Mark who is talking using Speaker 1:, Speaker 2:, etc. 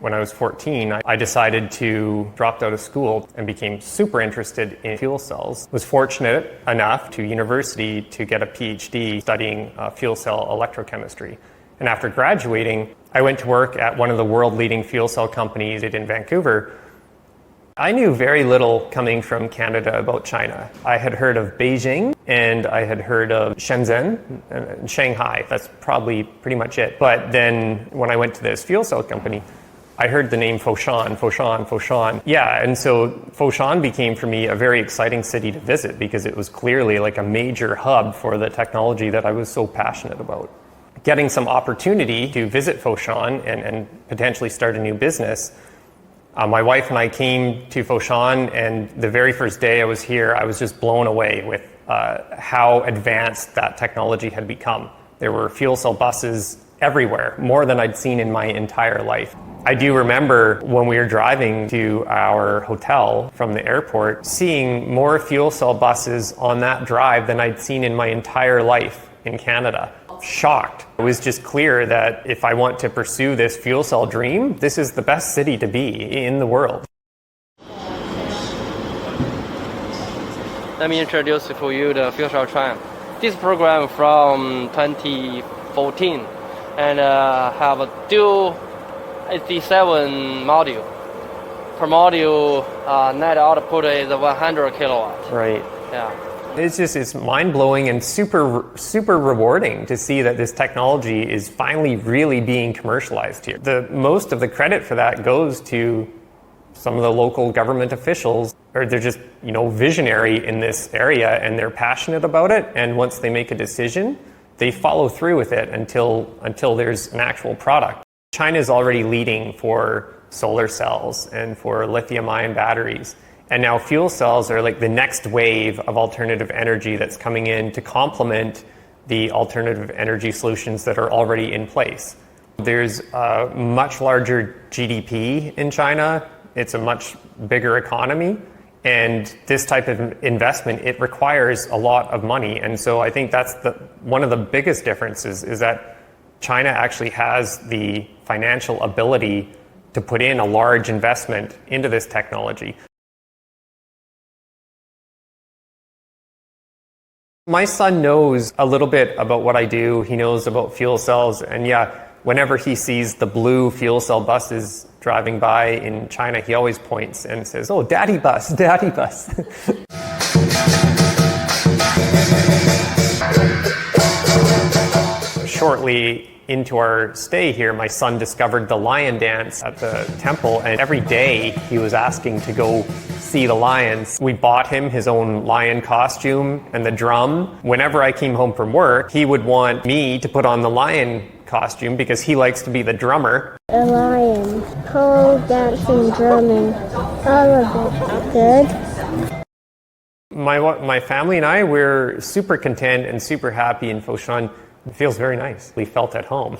Speaker 1: When I was 14, I decided to drop out of school and became super interested in fuel cells. Was fortunate enough to university to get a PhD studying fuel cell electrochemistry. And after graduating, I went to work at one of the world-leading fuel cell companies in Vancouver. I knew very little coming from Canada about China. I had heard of Beijing and I had heard of Shenzhen and Shanghai. That's probably pretty much it. But then when I went to this fuel cell company, I heard the name Foshan. Yeah, and so Foshan became for me a very exciting city to visit because it was clearly like a major hub for the technology that I was so passionate about. Getting some opportunity to visit Foshan and potentially start a new business, my wife and I came to Foshan, and the very first day I was here, I was just blown away with how advanced that technology had become. There were fuel cell buses everywhere, more than I'd seen in my entire life. I do remember when we were driving to our hotel from the airport, seeing more fuel cell buses on that drive than I'd seen in my entire life in Canada. Shocked. It was just clear that if I want to pursue this fuel cell dream, this is the best city to be in the world.
Speaker 2: Let me introduce for you the Fuel Cell Triumph. This program from 2014 and have a dual 87 module. Per module, net output is 100 kilowatt.
Speaker 1: Right.
Speaker 2: Yeah.
Speaker 1: It's mind-blowing and super rewarding to see that this technology is finally really being commercialized here. Most of the credit for that goes to some of the local government officials, or they're just, visionary in this area and they're passionate about it, and once they make a decision, they follow through with it until there's an actual product. China is already leading for solar cells and for lithium-ion batteries. And now fuel cells are like the next wave of alternative energy that's coming in to complement the alternative energy solutions that are already in place. There's a much larger GDP in China. It's a much bigger economy. And this type of investment, it requires a lot of money. And so I think that's one of the biggest differences is that China actually has the financial ability to put in a large investment into this technology. My son knows a little bit about what I do. He knows about fuel cells. And yeah, whenever he sees the blue fuel cell buses driving by in China, he always points and says, "Oh, daddy bus, daddy bus." Shortly into our stay here, my son discovered the lion dance at the temple, and every day he was asking to go see the lions. We bought him his own lion costume and the drum. Whenever I came home from work, he would want me to put on the lion costume because he likes to be the drummer.
Speaker 3: A lion, pole dancing, drumming, all of it. Good.
Speaker 1: My family and I, we're super content and super happy in Foshan. It feels very nice. We felt at home.